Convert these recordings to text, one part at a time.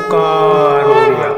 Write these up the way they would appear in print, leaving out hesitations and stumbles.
ओंकार ओडिया।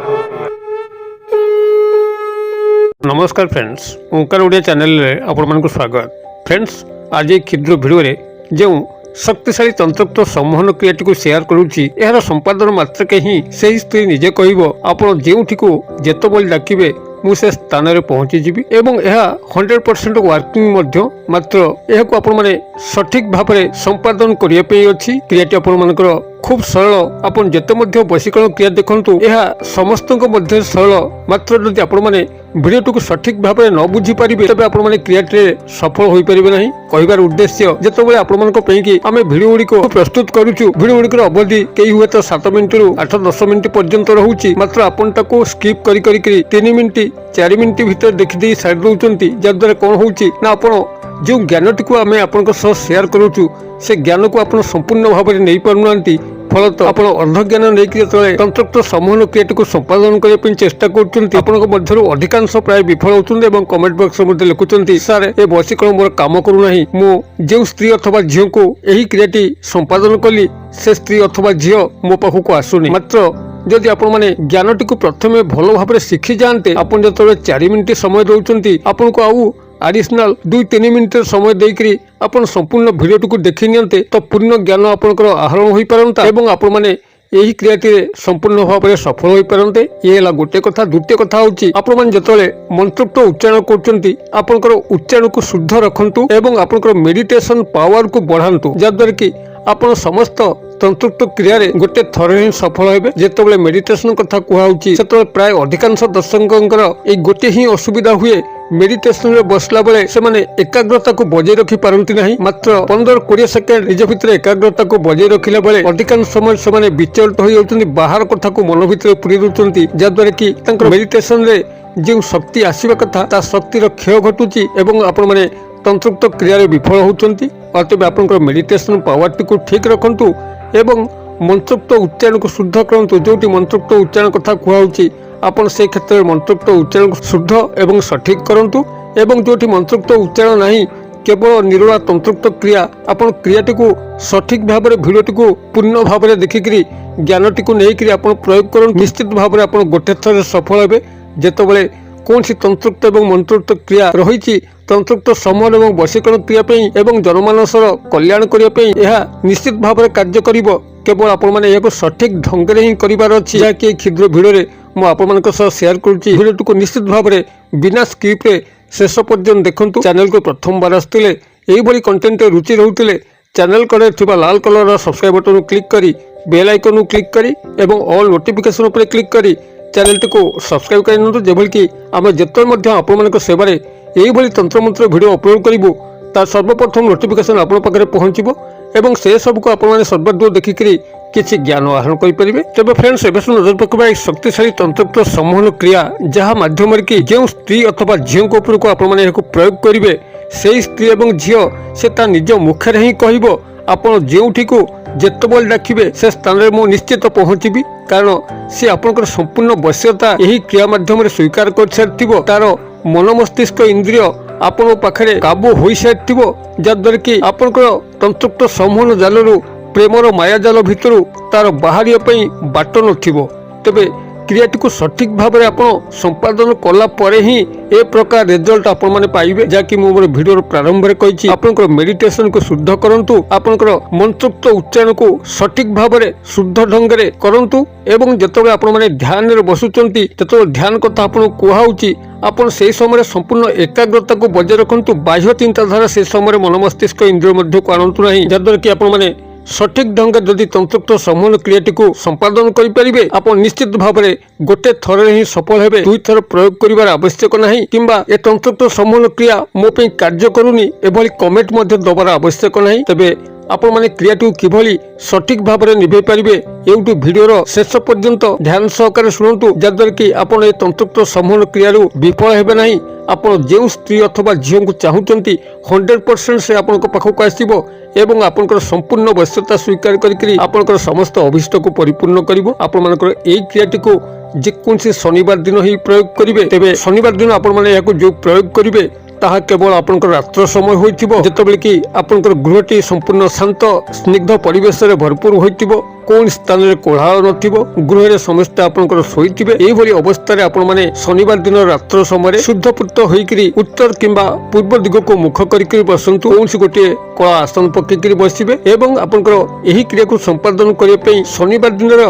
नमस्कार फ्रेंड्स, ओंकार ओडिया चैनल रे आपण मानक स्वागत। फ्रेंड्स, आज एक क्षुद्र वीडियो रे जो शक्तिशाली तंत्रोक्त संमोहन क्रियाटी को शेयर करूची, यार संपादन मात्र के ही सही स्त्री निजे कहबो आपण जेउठी को जेतो बोल डाकिबे मु से स्थान रे पहुंची जीवी एवं यह 100% वर्किंग मध्य मात्र यह को आपण माने सठिक भाव में संपादन करिया पे अछि। क्रियाटी आपण मानकर खूब सरल, आपण जेते मध्य वशीकरण क्रिया देखंतु यह समस्त मध्य सरल, मात्र जदि आपण माने वीडियो को सठिक भाव में न बुझी पारिबे तबे आपण माने क्रियाटी सफल होई परिबे नाही। कहबार उद्देश्य जेतेबेले आपण मानक पई कि आमे वीडियो गुडी को प्रस्तुत करूछु, वीडियो गुडी अवधि कई हुए तो 7 मिनिट रु 8-10 मिनिट पर्यंत रहउची, मात्र आपण ताको स्किप करी करी 3 मिनिट 4 मिनिट भीतर देखि दे साइड दउचंती। जद्वारा कोन होउची ना आपण जो ज्ञानटी को आमे आपनक सह शेयर करूछु से ज्ञान को आपण संपूर्ण भाव में नहीं पारुनांती। फलत आप अर्ध ज्ञान नहीं तंत्रोक्त संमोहन क्रियाटी को संपादन करने चेष्टा कर अधिकांश प्राय विफल होती। कमेंट बॉक्स में लिखुंट सार ए वशीकरण मोर काम करूना, मु स्त्री अथवा झील को यही क्रियाटी संपादन कली से स्त्री अथवा झील मो पाखक आसुनी। मात्र जदि आपण माने ज्ञानटी को प्रथमे भल भाव में शिखी जाते, आपन जो 4 मिनिट समय दौरान आपन को आउ एडिशनल 2-3 मिनिट समय देकरी आपण संपूर्ण वीडियो को देखि नियंते तो पूर्ण ज्ञान आपनकर आहरण होई पारंता एवं आपण माने यही क्रियाटी संपूर्ण भाव में सफल होई पारंते। ये हला गोटे कथा। द्वितीय कथा होची आपण माने जतले मंत्रोक्त उच्चारण करचंती आपनकर उच्चारण को शुद्ध रखंतु एवं आपनकर मेडिटेशन पावर को बढ़ांतु, जद्वारा कि आपण समस्त तंत्रोक्त क्रिया रे गोटे थर ही सफल हेबे। जेतेबेले मेडिटेशन कथा कुहाउची सेतेबेले प्राय अधिकांश दर्शकंकर ए गोटे ही असुविधा हुए, मेडिटेशन रे बसला बेले से माने एकाग्रता को बजाय रखी पारंती नहीं। मात्र 15-20 सेकेंड निज भितर एकाग्रता को बजाय रखिला बेले अधिकांश समय से माने विचलित हो जाउछन्ती, बाहर कथा को मन भितर पुरी दउछन्ती, जद्वारा कि तांकर मेडिटेशन रे जो शक्ति आसीबा कथा ता शक्तिर क्षय घटुची एवं आपण माने तंत्रोक्त क्रिया रे विफल होउछन्ती। अतः आपनकर मेडिटेशन पावर को ठीक रखंतु एवं मंत्रोक्त उच्चारण को शुद्ध करंतु। जोटी मंत्रोक्त उच्चारण कथा कुहाउची आपण से क्षेत्र में मंत्रोक्त उच्चारण को शुद्ध एवं सठिक करंतु एवं जोटी मंत्रोक्त उच्चारण नहीं केवल निरोड़ा तंत्रोक्त क्रिया आपण क्रियाटी को सठिक भाव में वीडियोटी को पूर्ण भाव में देखिकी ज्ञानटी को लेकर आपण प्रयोग कर निश्चित भाव में आपण गोटे थर सफल हेबे। जेतेबेले कौन सी तंत्रोक्त एवं मंत्रोक्त क्रिया रही तंत्रोक्त समूह एवं वशीकरण क्रिया एवं जनमानसर कल्याण करने यह निश्चित भाव में कार्य करिवो। केवल आपण माने यह सठिक ढंग से ही करिवार अछि। कि क्षुद्र वीडियो रे मु आपण मानक सह शेयर करूची। वीडियो को निश्चित भाव में बिना स्किप रे शेष पर्यंत देखंतु। चैनल को प्रथम बार आसुतिले एही भली कंटेंट रुचि रहउतिले चैनल कड़े थिबा लाल कलर सब्सक्राइब बटन क्लिक करी बेल आइकन क्लिक करी एवं ऑल नोटिफिकेशन पर क्लिक करी चैनल टी को सब्सक्राइब कर जेभली कि आम जिते आपण सेवार यही भली तंत्र मंत्र वीडियो अपलोड करूँ तार सर्वप्रथम नोटिफिकेशन आपण पाखे पहुँचो एवं से सब को आपण सर्वदूर देखिकी किसी ज्ञान आहरण करेंगे। तेज फ्रेंड्स एवं नजर पकड़ा एक शक्तिशाली तंत्रोक्त संमोहन क्रिया जहाँ माध्यम कि जो स्त्री अथवा झील को उपरको आपण प्रयोग करेंगे से स्त्री और झील से निज मुखे ही कह आपण जोठी को जेतबेले डाकिबे से स्थान में मु निश्चित पहुँचबी, कारण सी आपनकर संपूर्ण वश्यता यही क्रिया माध्यम रे स्वीकार कर सारिथिबो। तार मन मस्तिष्क इंद्रिय आपण पाखरे काबू होई सारिथिबो, जद्वारा कि आपनकर तंत्रोक्त संमोहन जालरू प्रेमर माया जाल भितरू तार बाहरिया पई बाट नथिबो। तबे क्रियाटी को सठिक भाव में आपण संपादन कला परे ही ए प्रकार रिजल्ट आपण माने पाइबे। जाकि मु मोर वीडियो प्रारंभ रे कहिछि आपनकर मेडिटेशन को शुद्ध करंतु, आपनकर मंत्रोक्त उच्चारण को सठिक भाव में शुद्ध ढंग रे करंतु एवं जतबे आपण माने ध्यान रे बसुचंती ततो ध्यान कथा आपण कुहाउची आपण से समय संपूर्ण एकाग्रता को बजाय रखंतु। बाह्य चिंताधारा से समय मन मस्तिष्क इंद्रिय मध्य को आनंतु नहीं, जद्वारा कि आपण माने सठिक ढंग जदि तंत्रोक्त संमोहन क्रियाटी को संपादन करें आप निश्चित भाव में गोटे थर ही सफल हेबे। 2 थर प्रयोग करिवार आवश्यक नहीं किंबा ए तंत्रोक्त संमोहन क्रिया मो पे कार्य करूनी एभली कमेंट मध्य दबार आवश्यक नहीं। तबे आपण माने क्रियाटी किभली सठिक भाव में निभे पारिबे एउटु वीडियो शेष पर्यंत ध्यान सहकारे शुणुतु, जद्वारा कि आपण ए तंत्रोक्त संमोहन क्रियारू विफल हेबे नहीं। आपण जो स्त्री अथवा झील को चाहूचंती 100% से आपण पाखक आसीबो एवं आपनकर संपूर्ण वश्यता स्वीकार करिकरी आपनकर समस्त अभिष्ट को परिपूर्ण करिवो। आपण मानकर एई क्रियाटी को जेकोसी शनिवार दिन ही प्रयोग करिवे। तेबे शनिवार दिन आपण माने याको जो प्रयोग करिवे ତାହା କେବଳ ଆପଣଙ୍କର ରାତ୍ର ସମୟ ହୋଇଥିବ, ଯେତେବେଳେ କି ଆପଣଙ୍କର ଗୃହଟି ସମ୍ପୂର୍ଣ୍ଣ ଶାନ୍ତ ସ୍ନିଗ୍ଧ ପରିବେଶରେ ଭରପୁର ହୋଇଥିବ, କୌଣସି ସ୍ଥାନରେ କୋଳାହଳ ନଥିବ, ଗୃହରେ ସମସ୍ତେ ଆପଣଙ୍କର ଶୋଇଥିବେ। ଏଇଭଳି ଅବସ୍ଥାରେ ଆପଣମାନେ ଶନିବାର ଦିନ ରାତ୍ର ସମୟରେ ଶୁଦ୍ଧପୂତ ହୋଇକରି ଉତ୍ତର କିମ୍ବା ପୂର୍ବ ଦିଗକୁ ମୁଖ କରିକି ବସନ୍ତୁ। କୌଣସି ଗୋଟିଏ କଳା ଆସନ ପକେଇକରି ବସିବେ ଏବଂ ଆପଣଙ୍କର ଏହି କ୍ରିୟାକୁ ସମ୍ପାଦନ କରିବା ପାଇଁ ଶନିବାର ଦିନର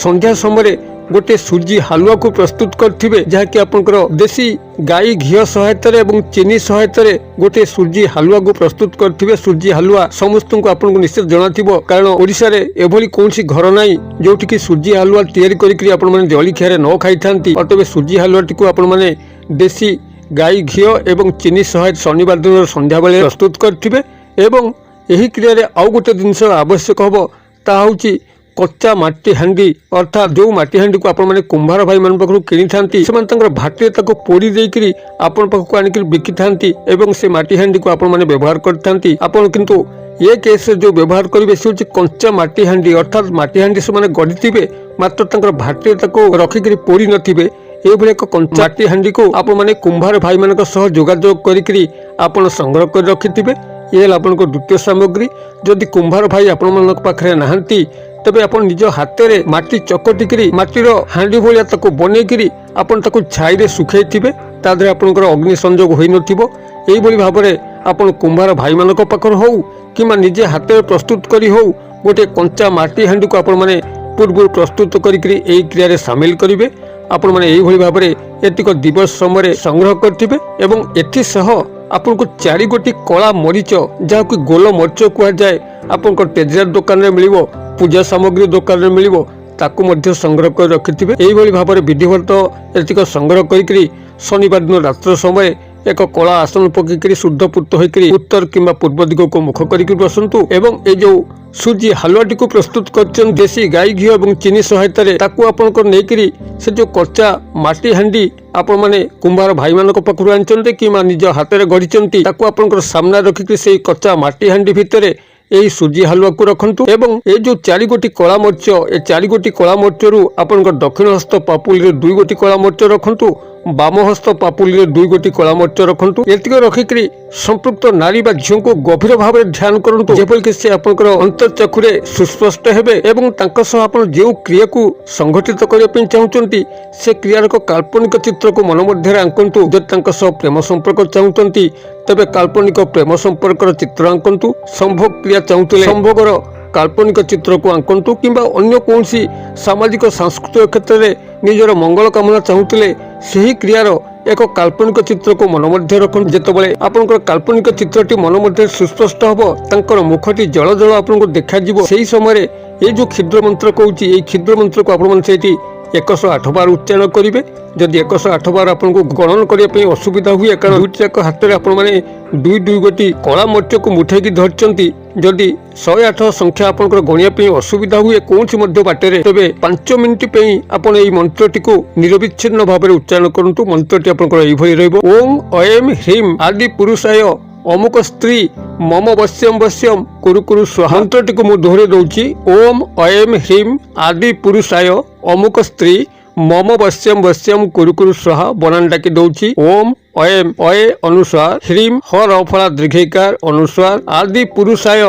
ସନ୍ଧ୍ୟା ସମୟରେ गोटे सूजी हालुआ को प्रस्तुत करथिबे, जहाँकि आपनकर देसी गाई घिओ सहायतारे एवं चीनी सहायतारे गोटे सूजी हालुआ को प्रस्तुत करथिबे। सूजी हालुआ समस्त को आपनको निश्चित जणाथिबो, कारण ओडिसा रे एभली कोनसी घर नाही जोठी कि सूजी हालुआ तयारी करिकरी आपण माने जळिखियारे न खाइथांती। अतबे सूजी हालुआटी को आपण माने देसी गाई घिओ एवं चीनी सहायता शनिवार दिन संध्या बेले प्रस्तुत करथिबे। एवं एही क्रिया रे आउ गोटे जिनिस आवश्यक हबो, ता होउची कच्चा माटी हांडी, अर्थात जो माटी हांडी को आपण कुंभार भाई मान पाखरु किनी थांती, से भाटी ताको पोड़ी देकरी आपण पाखकु आनिकरी बिकी थांती एवं से माटी हांडी को आपण माने व्यवहार करथांती। आपण किंतु ये केस जो व्यवहार करिवे से कच्चा माटी हांडी, अर्थात माटी हांडी से माने गढ़िथिबे मात्र तांकर भाटी ताको रखिकरी पोड़ी नथिबे। एभली एक कच्चा माटी हांडी को आपण माने कुंभार भाई मानक सह जोगाजोग करिकरी आपण संग्रह कर रखिथिबे। ये आपनको द्वितीय सामग्री। जदि कुंभार भाई आपण मानक पाखरे नाहंती तबे आपण निज हाथे माटी चकटिकी माटीर हांडी भाया ताको बनईकरी आपण ताको छाई रे सुखैथिबे, तादरे आपनकर अग्नि संयोग होई नथिबो। एई भली भाबरे आपण कुंभार भाई मानक पाखर हो किमा निजे हाथे प्रस्तुत करी हो गोटे कंचा माटी हांडी को आपण माने पूर्व प्रस्तुत करिकरी एई क्रिया रे शामिल करिवे। आपण माने एई भली भाबरे एतिक दिवस समय संग्रह करथिबे एवं एथि सह आपनको 4 गोटी कला मरीच जहाँकि गोल मरीच कह जाए आपन तेजरात दुकान में मिलिबो, पूजा सामग्री दुकान में मिलिबो, ताकू मध्य संग्रह कर रखिथिबे। एई भली भाबरे विधिवत एतिक संग्रह करिकरी शनिवार दिन रात्र समय एक कला आसन पकईकरी शुद्धपूत होकर उत्तर किंबा पूर्व दिग को मुख करके बसंतु एवं ए जो सूजी हालुआटी को प्रस्तुत कर देसी गाई घी और चीनी सहायतारे ताकू आपनकर नेकरी से जो कच्चा माटी हांडी आपण माने कुंभार भाई मानक पाखरु आनचंते किमा निज हाथ में गढ़िचंती ताकू आपनकर सामना रखिकरी से कच्चा माटी हांडी भितरे यही सूजी हालुआ को रखंतु एवं ये जो 4 गोटी कला मरीच ए 4 गोटी कला मरीचरू आपनकर दक्षिण हस्त पापुली रे 2 गोटी कला मरीच रखंतु, बाम हस्त पापुली रे 2 गोटी कला मरीच रखंतु। एतिक रखिकरी संपृक्त नारी बा झियो को गभीर भाव में ध्यान करंतु, जेपरि कि से आपनकर अंतर्चक्षुरे सुस्पष्ट हेबे एवं तांका सह आपण जे क्रिया को संगठित करिया पई चाहुचंती से क्रियार को काल्पनिक चित्र को मन मध्य आंकंतु। जदि तांका सह प्रेम संपर्क चाहुचंती तबे काल्पनिक प्रेम संपर्कर चित्र आंकंतु। संभोग क्रिया चाहुतले संभोगर काल्पनिक चित्र को आंकंतु किंबा अन्य कौनसी सामाजिक सांस्कृतिक क्षेत्र में निजर मंगल कामना चाहुतले सही क्रियार एक काल्पनिक चित्र को मन मध्य रखंतु। जेतबेले आपनकर काल्पनिक चित्रटी मन मध्य सुस्पष्ट हबो, तांकर मुखटी जल जल आपनको देखा जिवो। सेही समय ये जो क्षुद्र मंत्र कहूची ये क्षुद्र मंत्र को आपण माने सेठी 108 बार उच्चारण करेंगे। जदि 108 बार आपको गणन करने असुविधा हुए कारण दुईटी जाक हाथ में आपण मैंने 2 गोटी कला मरीच को मुठेकी धरती, जदि 108 संख्या आपंकर गणिया असुविधा हुए कौन बाटे तेरे 5 मिनिट आपड़ यही मंत्रटी को निरविच्छिन्न भाव में उच्चारण करूँ। मंत्रटी आपंकर ओम ऐम ह्रीम आदि पुरुषाय अमुक स्त्री मम वश्यम वश्यम कुरु कुरु स्वाहा। मंत्रटी को मुझे दोहरे दौची ओम ऐम ह्रीम आदि पुरुषाय अमुक स्त्री मम वश्यम वश्यम कुरु कुरु स्वाहा। बनान डाकी दौची ओम ऐम अये अनुस्वार ह्रीम हर अफला दीर्घिकार अनुस्वार आदि पुरुषाय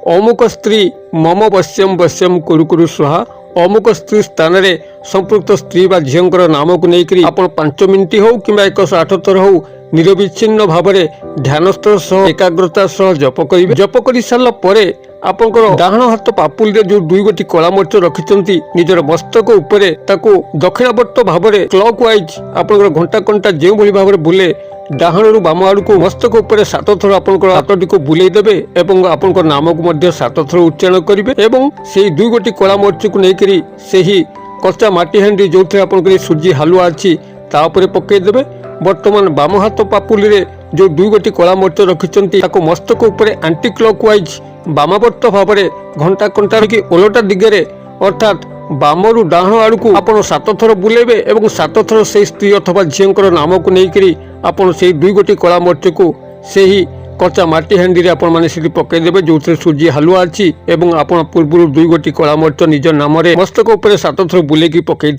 अमुक स्त्री मम वश्यम वश्यम कुरु कुरु स्वाहा। अमुक स्त्री स्थान में संपृक्त स्त्री बा झींकर नाम को लेकर आपण 5 मिनिट हो कि 108 थर हो निरविच्छिन्न भाव में ध्यानस्थ सह एकाग्रता सह जप करेंगे। जप कर सारा पर आपंकर डाहाण हाथ पापुल जो 2 गोटी कला मरीच रखिंट निजर मस्तक उपरे ताको दक्षिणावर्त भाव में क्लॉक वाइज आपंकर घंटा कंटा जो भाव में बुले डाहाणु बाम आड़ को मस्तक उपर 7 थर आपंकर हाथटी को बुले देबे एवं आपंकर नाम को 7 थर उच्चारण करेंगे एवं से 2 गोटी कला मरीच को लेकर से ही कच्चा माटी हांडी जो थे आपंकर सूजी हालुआ अच्छी तापर पकईदेवे। बर्तमान बाम हाथ पापुली रे जो 2 गोटी कला मरीच रखिंट मस्तक उपर आंटी क्लॉक वाइज बामावर्त भाव में घंटा कंटा कि ओलटा दिगरे अर्थात बामरु डाहाण आड़ को आपन 7 थर बुलेबे एवं 7 थर से स्त्री अथवा झींकर नाम को लेकर आपन से 2 गोटी कला मरीच को से ही कच्चा माटी हांडी आपण मैंने सीधी पकईदेवे जो सूजी हलुआ अच्छी आपण पूर्व 2 गोटी कला मरीच निज नाम मस्तक उपर 7 थर बुलेकी पकई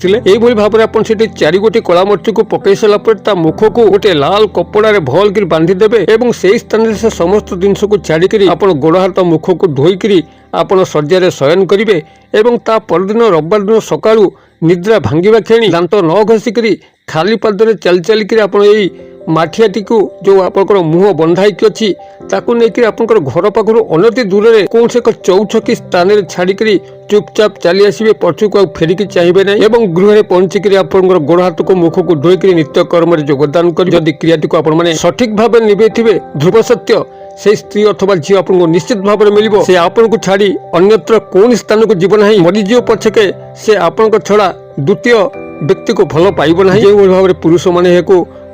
भाव में आप 4 गोटी कला मरीच को पकई सारापर मुख को गोटे लाल कपड़ा भल कर बांधिदेवे और से स्थान से समस्त जिनस को छाड़ी आप गोड़ हाथ मुख को धोईकरी आपण शज्या शयन करेंगे और ता परदिन रविवार दिन सका निद्रा भांगा क्षणी दांत न घसिक खाली पादरे चल चलिक आप माठियाटी को जो आपंकर मुह बंधाई अच्छी ताकू लेकिन आपंकर घर पाखु अनति दूर में कौन से चौछकी स्थान छाड़िक चुपचाप चली आसवे पछक आ फेरिकी चाहिए ना और गृह में पहुंचिक आपंकर गोड़ हाथ को मुख को धोईक नित्य कर्म योगदान कर जदि क्रियाटी को आपने सठिक भाव निभे ध्रुव सत्य से स्त्री अथवा झी आपको निश्चित भाव में मिल से आपन को छाड़ी अन्यत्र कौन स्थान को जीवन ना मरीज पछके से आपण छड़ा द्वितीय व्यक्ति को भल पाइब ना जो भाव में पुरुष मैंने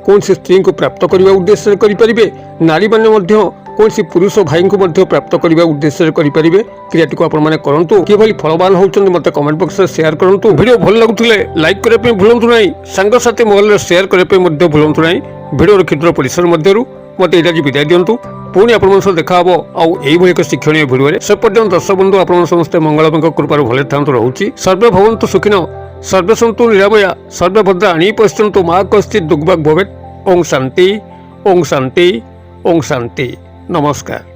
कौन सी स्त्री को प्राप्त करने उद्देश्य करें नारी मैंने कौन सी पुरुष भाई को प्राप्त करने उद्देश्य करें क्रियाटी को आपने करूँ किभली फलवान होती मत कमेंट बॉक्स में शेयर करूँ वीडियो भल लगुले लाइक करने भूलु ना सांगसाथी मोबाइल शेयर करने भूलु ना वीडियो क्षुद्र परिसर मध्य मत ये विदाय दिंतु पुणी आप देखा आउ एक शिक्षणीय भिडियो से पर्यटन दर्शक बंधु आप समस्ते मंगल कृपार भले था रोचे सर्वे भवन्तु सुखिनो सर्वे सन्तु निरामया सर्वे भद्रा अणी पश्यन्तु मा कश्चित् दुर्भाग् भवेत् ओं शांति ओं शांति ओं शांति नमस्कार।